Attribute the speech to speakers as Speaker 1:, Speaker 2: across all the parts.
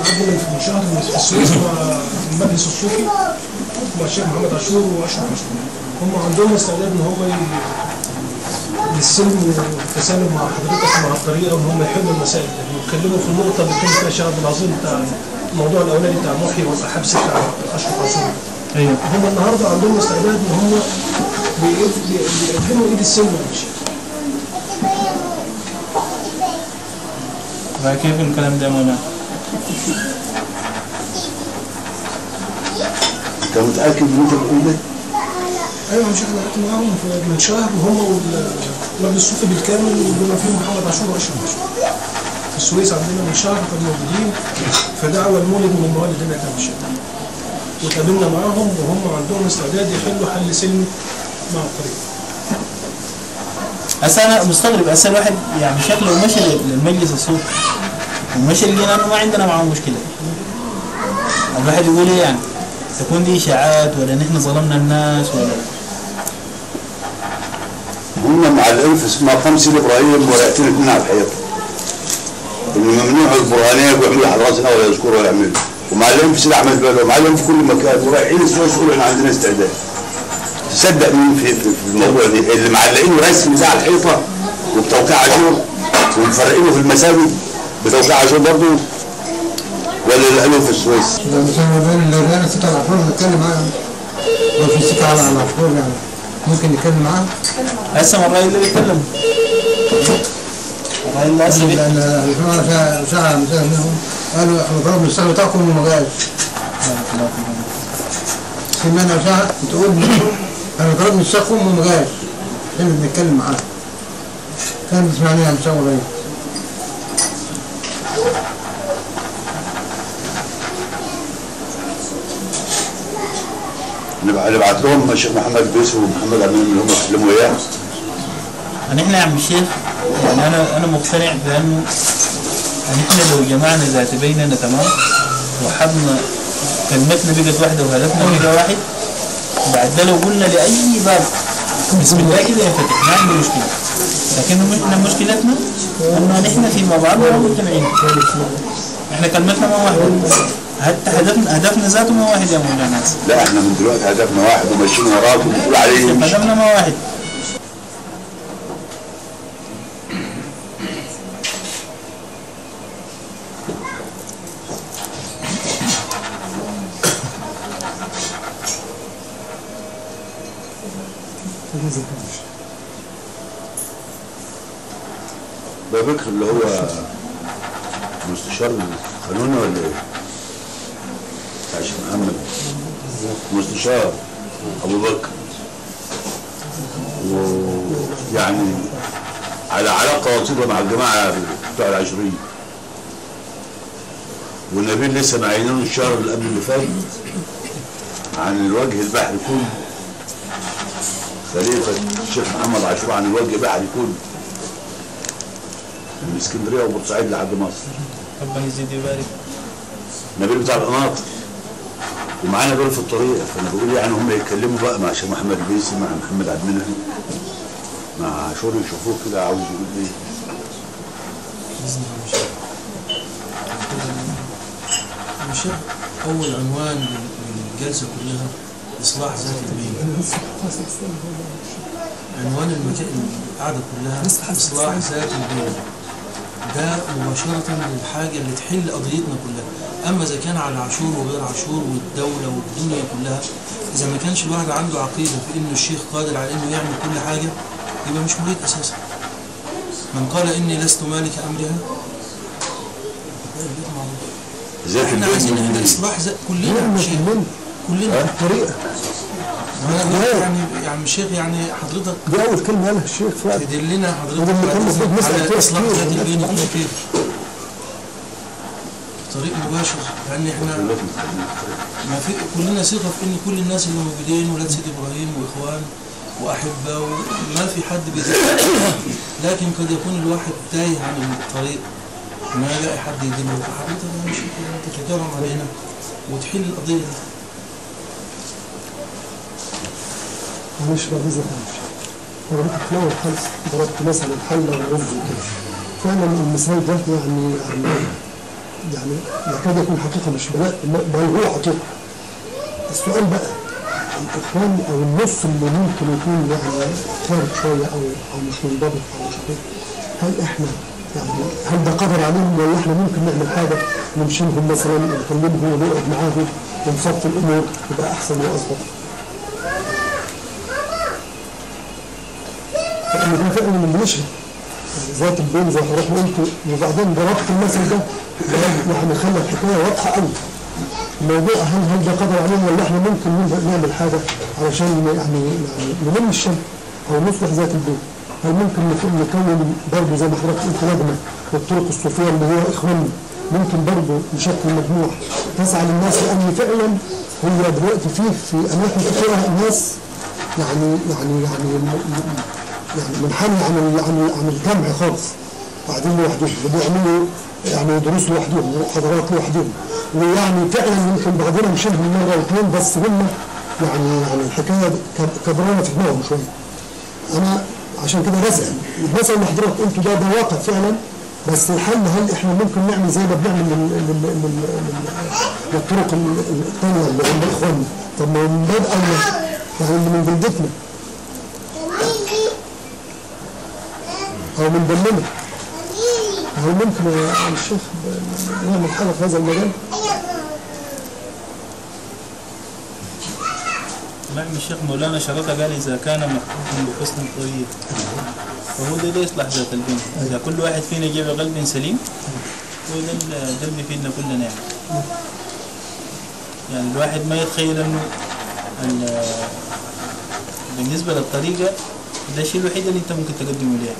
Speaker 1: عندنا في شهر في السويس المجلس الصوفي مع الشيخ محمد عاشور واشرف عاشور، هم عندهم استعداد ان هو للسلم والتسالم مع حضرتك مع الطريقه وان هم يحلوا المسائل دي ويتكلموا في النقطه اللي كان فيها الشيخ عبد العظيم بتاع الموضوع الاولاني بتاع محي والحبس بتاع اشرف عاشور. ايوه هم النهارده عندهم استعداد ان هم بيقدموا ايد السلم للشيخ.
Speaker 2: كيف الكلام ده مولانا؟
Speaker 3: انت متاكد ان انت بتقول ده؟
Speaker 1: ايوه مش احنا قعدنا معاهم من شهر وهم والمجلس الصوفي بالكامل بما فيهم محمد عاشور واشرف عاشور. في السويس عندنا من شهر كانوا موجودين في دعوه المولد من الموالد هنا كان الشيخ. واتقابلنا معاهم وهم عندهم استعداد يحلوا حل سلمي مع الطريق.
Speaker 2: هسه انا مستغرب، هسه الواحد يعني شكله مشي للمجلس الصوفي ومشي لنا ما عندنا معه مشكله. الواحد يقول ايه يعني؟ تكون دي اشاعات ولا نحن ظلمنا الناس ولا
Speaker 3: هم معلقين في مقام سيدي ابراهيم ورقتين اثنين على الحيط. اللي ممنوع البرهانيه ويعملوا حضراتنا ولا يذكروا ولا يعملوا، ومعلقين في سيدي احمد بلد ومعلقين في كل مكان ورايحين السويس يقولوا احنا عندنا استعداد. تصدق مين في الموضوع ده؟ اللي معلقينه رسمي ده على الحيطه وبتوقيع عاشور ومفرقينه في المساجد بتوقيع عاشور برضه ولا اللي قالوه في السويس؟
Speaker 4: ده مش اللي انا سكه على العفور نتكلم معاهم. لو في سكه على العفور يعني ممكن نتكلم معاهم؟
Speaker 2: هسه من الراجل اللي بيتكلم. الراجل اللي هسه
Speaker 4: لان انا ساعه منهم قالوا احنا ضربنا السهم بتاعكم وما جاش. سمعنا ساعه تقول انا ضربنا السهم وما جاش. احنا بنتكلم معاه. كان بيسمعني عم سوا غير.
Speaker 3: نبعت لهم الشيخ محمد بيسو ومحمد امين اللي هم يتكلموا اياه.
Speaker 2: احنا يا عم الشيخ يعني انا مقتنع بانه احنا لو جمعنا ذات بيننا تمام وحدنا كلمتنا بقت واحده وهدفنا بقى واحد، بعد ده لو قلنا لاي باب بسم الله كده ينفتح ما عندنا مشكله. لكن احنا مشكلتنا انه نحن فيما بعضنا مجتمعين. احنا كلمتنا ما واحده، حتى هدفنا ذاته ما واحد يا مولانا.
Speaker 3: لا احنا من دلوقتي هدفنا واحد وماشيين وراكم وبنقول عليه
Speaker 2: هدفنا ما واحد.
Speaker 3: بكر اللي هو مستشار القانوني ولا ايه؟ عشان محمد مستشار ابو بكر ويعني على علاقه وطيده مع الجماعه بتوع العشرين، والنبيل لسه معينينه الشهر اللي قبل اللي فات عن الوجه البحري كله. خليفه الشيخ محمد عاشور عن الوجه البحري كله من اسكندريه وبورسعيد لحد مصر.
Speaker 2: ربنا يزيد ويبارك.
Speaker 3: النبيل بتاع القناطر ومعانا دول في الطريق، فانا بقول يعني هم يتكلموا بقى مع الشيخ محمد البيسي مع محمد عبد المنعم مع عاشور يشوفوه كده عاوز يقول ايه.
Speaker 5: مش اول عنوان للجلسه كلها اصلاح ذات البين. عنوان القعده كلها اصلاح ذات البين، ده مباشره للحاجه اللي تحل قضيتنا كلها. اما اذا كان على عاشور وغير عاشور والدوله والدنيا كلها، اذا ما كانش الواحد عنده عقيده في انه الشيخ قادر على انه يعمل كل حاجه يبقى مش مريد اساسا. من قال اني لست مالك امرها
Speaker 3: ذات
Speaker 5: احنا عايزين احنا اصلاح كلنا شيء كلنا
Speaker 1: الطريقه
Speaker 5: يعني يا عم الشيخ يعني حضرتك
Speaker 1: دي اول كلمه قالها الشيخ فؤاد.
Speaker 5: تدلنا حضرتك
Speaker 1: وده اللي كان المفروض نسأل
Speaker 5: على
Speaker 1: فيها
Speaker 5: اصلاح
Speaker 1: كتير.
Speaker 5: ذات البين يكون كيف؟ طريق مباشر، لان احنا ما في كلنا ثقه في ان كل الناس اللي موجودين ولاد سيدي ابراهيم واخوان واحبه وما في حد بيتكلم، لكن قد يكون الواحد تايه عن الطريق ما يلاقي حد يدله. فحضرتك يا شيخ انت تكرم علينا وتحل القضيه دي.
Speaker 1: معلش بقى جزاك الله خير. حضرتك في الاول خالص ضربت مثل الحله والرز وكده. فعلا المثال ده يعني يكاد يكون حقيقه مش بل هو حقيقه. السؤال بقى الاخوان او النص اللي ممكن يكون يعني خارج شويه او مش منضبط او مش كده، هل احنا يعني هل ده قدر عليهم ولا احنا ممكن نعمل حاجه نمشيهم مثلا ونكلمهم ونقعد معاهم ونصفي الامور تبقى احسن واظبط؟ لأن ده فعلا من بنشهد ذات البين زي ما حضرتك قلت، وبعدين ضربت المثل ده يعني خلى الحكايه واضحه قوي. الموضوع هل ده قدر عليهم ولا احنا ممكن نعمل حاجه علشان يعني نلم الشمل او نصلح ذات البين؟ هل ممكن نكون برضه زي ما حضرتك قلت لجنه والطرق الصوفيه اللي هي اخواننا، ممكن برضه نشكل مجموعه تسعى للناس، لان فعلا هو دلوقتي في اماكن كثيره الناس يعني منحني عن الجمع خالص، قاعدين لوحدهم وبيعملوا يعني دروس لوحدهم ومحاضرات لوحدهم، ويعني فعلا يمكن بعضنا نشيلهم مره واثنين بس هم يعني الحكايه كبرانه في دماغهم شويه. انا عشان كده بسال المثل اللي حضرتك قلته ده واقع فعلا، بس الحل هل احنا ممكن نعمل زي ما بنعمل للطرق الثانيه اللي عند اخواننا؟ طب ما من باب اولى يعني اللي من جلدتنا او من دمنا، هل ممكن يا الشيخ نعمل حاجه في هذا المجال؟
Speaker 2: نعم الشيخ مولانا شرطة قال إذا كان محكوم بحسن طيب فهو ده يصلح ذات البين. إذا كل واحد فينا جاب قلب سليم هو ده اللي بيفيدنا كلنا يعني الواحد ما يتخيل إنه بالنسبة للطريقة ده الشيء الوحيد اللي أنت ممكن تقدمه ليه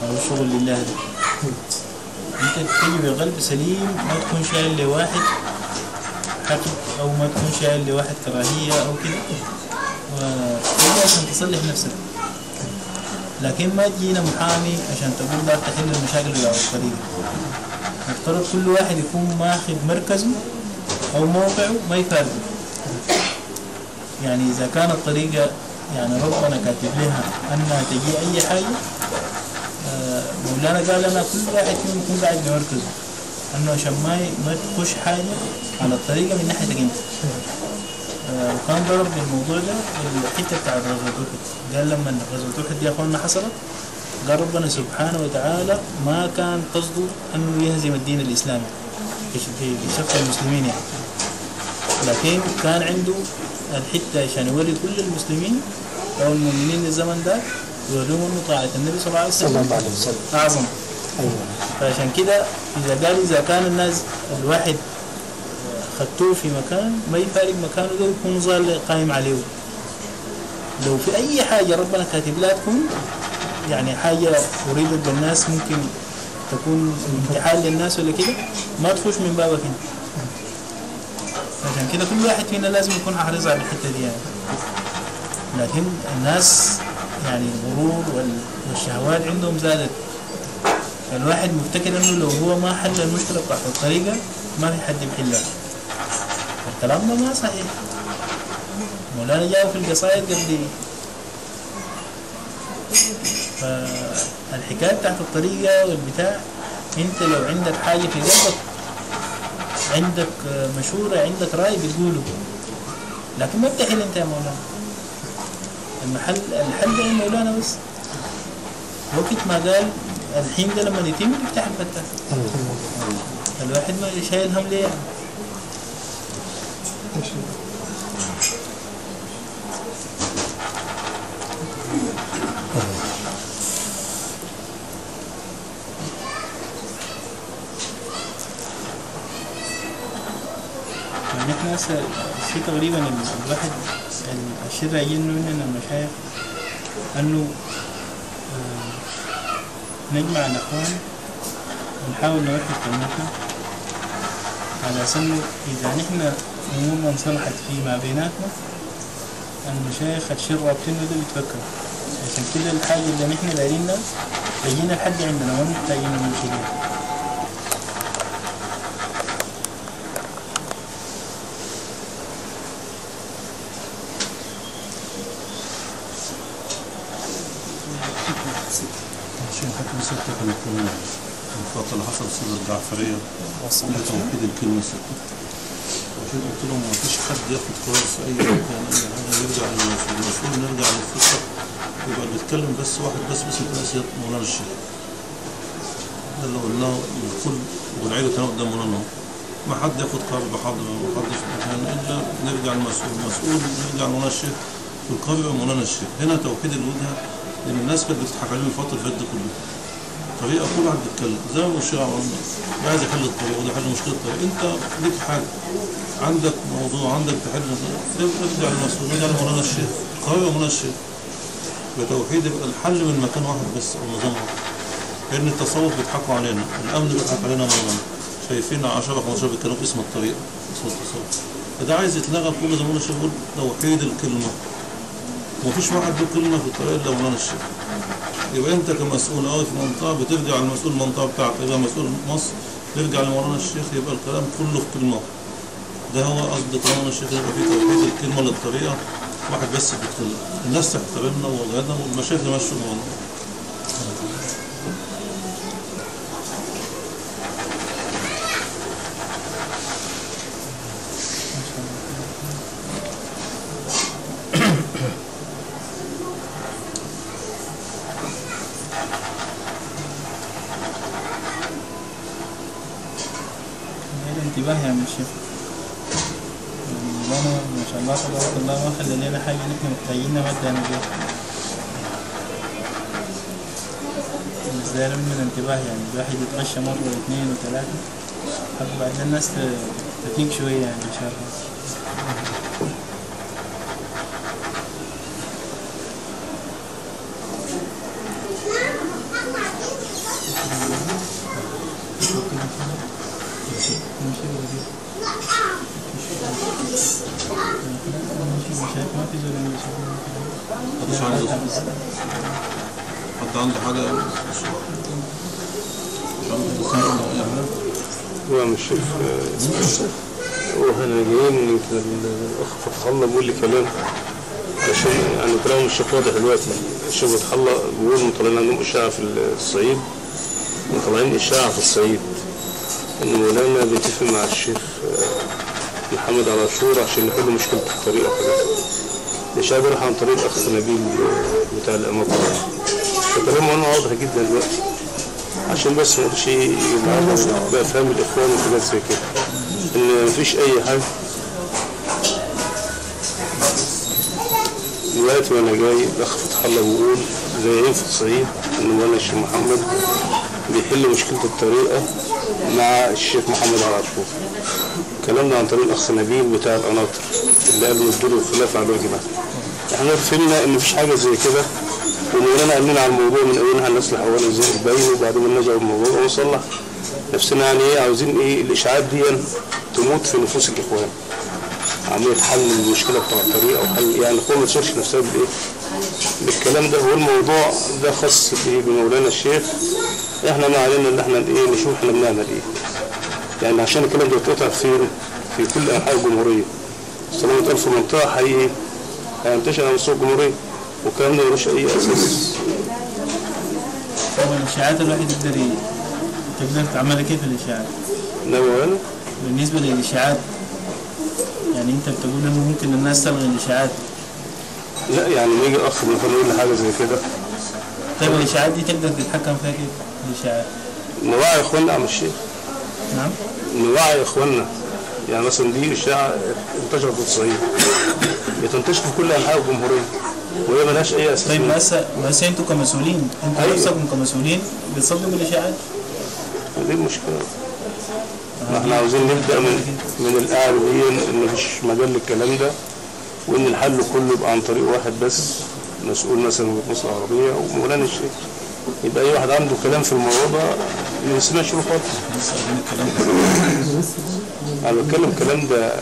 Speaker 2: أو الشغل لله ده. أنت تجي بقلب سليم، ما تكون شايل لواحد حقد أو ما تكون شايل لواحد كراهية أو كده، وتجي عشان تصلح نفسك. لكن ما تجينا محامي عشان تقول لا تحل المشاكل بتاع الطريقة. يفترض كل واحد يكون ماخذ مركزه أو موقعه ما يفارقه. يعني إذا كانت الطريقة يعني ربنا كاتب لها أنها تجي أي حاجة، مولانا قال لنا كل واحد فيهم يكون قاعد بمركزه، انه عشان ما تخش حاجه على الطريقه من ناحيتك انت. وكان ضرب بالموضوع ده الحته بتاعت غزوه احد، قال لما غزوه احد دي يا اخواننا حصلت، قال ربنا سبحانه وتعالى ما كان قصده انه يهزم الدين الاسلامي في شق المسلمين يعني، لكن كان عنده الحته عشان يوري كل المسلمين او المؤمنين الزمن ده يوريهم انه طاعه النبي صلى الله عليه وسلم اعظم. فعشان كده إذا كان الناس الواحد خدوه في مكان ما يفارق مكانه ده يكون ظل قائم عليه. لو في أي حاجة ربنا كاتب لها تكون يعني حاجة أريدت بالناس ممكن تكون امتحان للناس ولا كده ما تخش من بابك انت. عشان كده كل واحد فينا لازم يكون حريص على الحتة دي يعني. لكن الناس يعني الغرور والشهوات عندهم زادت، الواحد مفتكر انه لو هو ما حل المشكله بتاعت الطريقه ما في حد يحلها. الكلام ده ما صحيح. مولانا جاء في القصائد قبل فالحكايه بتاعت الطريقه والبتاع، انت لو عندك حاجه في قلبك، عندك مشوره، عندك راي بتقوله، لكن ما بتحل انت يا مولانا. الحل ده مولانا بس وقت ما قال الحين ده لما يتم يفتح الفتح. الواحد ما شايل هم ليه يعني. يعني احنا الشيء تقريبا الواحد الشيء اللي يجينا مننا المشايخ انه نجمع الاخوان ونحاول نوحد كلمتنا على اساس انه اذا نحن امورنا انصلحت فيما بيناتنا المشايخ الشيء رابطينه ده بيتفكروا. عشان كده الحاجة اللي نحن دايرينها تجينا لحد عندنا ما محتاجين نمشيها.
Speaker 6: عشان حكم ستة كانت الفترة اللي حصل سيدة الجعفرية لتوحيد الكلمة ستة. عشان قلت لهم ما فيش حد ياخد قرار في أي مكان أي حاجة يرجع للمسؤول نرجع للفقه يبقى اللي بيتكلم بس واحد بس باسم الأسياد مولانا الشيخ. ده اللي قلناه للكل وبنعيده تاني قدام مولانا. ما حد ياخد قرار بحضر ما حد في مكان إلا نرجع للمسؤول، المسؤول نرجع لمولانا الشيخ والقرار يبقى مولانا الشيخ. هنا توحيد الوجهة لأن الناس كانت بتضحك عليهم الفترة اللي فاتت كلها. طريقة كل واحد بيتكلم زي ما الشيخ عمرنا عايز يحل الطريقة وده يحل مشكلة الطريقة. أنت ليك حاجة عندك موضوع عندك تحل ارجع للمسؤول ارجع لمولانا الشيخ قرار مولانا الشيخ. بتوحيد يبقى الحل من مكان واحد بس أو نظام واحد. لأن التصوف بيضحكوا علينا، الأمن بيضحك علينا مولانا. شايفين 10 15 بيتكلموا في اسم الطريقة اسم التصوف. فده عايز يتلغى كل زي ما مولانا الشيخ بيقول توحيد الكلمة. ومفيش واحد له كلمة في الطريقة إلا مولانا الشيخ. يبقى انت كمسؤول قوي في منطقه بترجع لمسؤول المنطقه بتاعتك، يبقى مسؤول مصر ترجع لمولانا الشيخ يبقى الكلام كله في كلمه. ده هو قصد مولانا الشيخ يبقى في توحيد الكلمه للطريقه واحد بس بيتكلم، الناس تحترمنا ووجهنا والمشايخ يمشوا الموضوع.
Speaker 2: انتباه يا عم الشيخ. يعني ما شاء الله تبارك الله ما خلى لنا حاجة نحن محتاجينها ما ادانا بيها. بس ده من انتباه يعني الواحد يتغشى مرة واثنين وثلاثة حتى بعدين الناس تفيق شوية يعني إن شاء الله. حد عنده حاجة
Speaker 7: هو مش هو احنا جايين الأخ فتح الله بيقول لي كلام عشان يعني كلامه مش واضح دلوقتي. الشيخ فتح الله بيقول مطلعين عندهم إشاعة في الصعيد ومطلعين إشاعة في الصعيد إن مولانا بيتفق مع الشيخ محمد على عاشور عشان يحلوا مشكلة الطريقة وحاجات. الإشاعة دي راح عن طريق الأخ نبيل بتاع الأماكن. فكلامه أنا واضح جدا دلوقتي عشان بس ما يقولش يبقى فاهم الإخوان وحاجات زي كده إن مفيش أي حاجة. دلوقتي وأنا جاي الأخ فتح الله بيقول زي في الصعيد إن مولانا الشيخ محمد بيحل مشكلة الطريقة مع الشيخ محمد على عاشور. كلامنا عن طريق الأخ نبيل بتاع القناطر اللي قال نديله الخلاف على الواجبات. احنا فهمنا إن مفيش حاجة زي كده ومولانا قال لنا على الموضوع من أولها هنصلح أولا ازاي نبين وبعدين نرجع الموضوع ونصلح نفسنا. يعني إيه عاوزين إيه الإشاعات دي تموت في نفوس الإخوان. عملية حل المشكلة بتاع الطريقة وحل يعني الإخوان ما تشيلش نفسها بالإيه بالكلام ده. هو الموضوع ده خاص بمولانا الشيخ. احنا ما علينا ان احنا ايه نشوف احنا بنعمل ايه يعني عشان الكلام ده يتقطع في كل انحاء الجمهوريه. طالما في منطقه حقيقي هينتشر على مستوى الجمهوريه والكلام ده ملوش اي اساس.
Speaker 2: هو الاشاعات الواحد تقدر تعملها كيف الاشاعات؟
Speaker 7: نعم.
Speaker 2: بالنسبه للاشاعات يعني انت بتقول انه ممكن الناس تلغي الاشاعات.
Speaker 7: لا يعني ما يجي اخ مثلا يقول لي حاجه زي كده.
Speaker 2: طيب الاشاعات دي تقدر تتحكم فيها كيف؟ الاشاعات
Speaker 7: نوعي اخواننا عم الشيخ.
Speaker 2: نعم؟
Speaker 7: نوعي اخواننا يعني مثلا دي اشاعه انتشرت في الصعيد بتنتشر في كل انحاء الجمهوريه وهي مالهاش اي اساس.
Speaker 2: طيب ما انتوا كمسؤولين انتوا نفسكم كمسؤولين بتصدقوا الاشاعات؟
Speaker 7: دي المشكله. احنا عاوزين نبدا من القاعده دي ان مفيش مجال للكلام ده وان الحل كله يبقى عن طريق واحد بس مسؤول مثلا من مصر العربيه ومولانا الشيخ. يبقى اي واحد عنده كلام في الموضوع ده ما يسمعش له خالص. انا بتكلم الكلام ده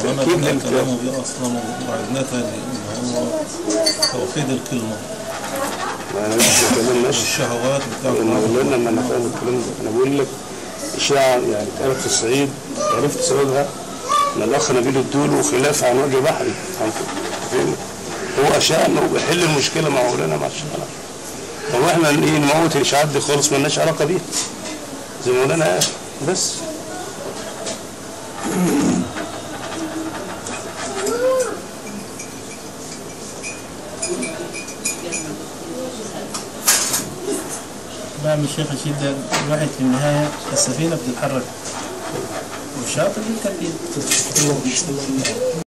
Speaker 6: تأكيد للكلام اصلا وعدناه تاني ان هو توحيد الكلمه.
Speaker 7: انا مش بتكلم ماشي
Speaker 6: الشهوات بتاع
Speaker 7: مولانا ما انا فاهم الكلام ده. انا بقول لك اشاعه يعني اتقالت في الصعيد عرفت سببها ان الاخ نبيل الدول وخلاف عن وجه بحري هو اشاع انه بيحل المشكله مع مولانا مع الشيخ. طب احنا ايه نموت الاشاعات دي خالص ما لناش علاقه بيها زي مولانا قال بس.
Speaker 2: نعم الشيخ رشيد، الواحد في النهاية السفينة بتتحرك والشاطئ بالتأكيد.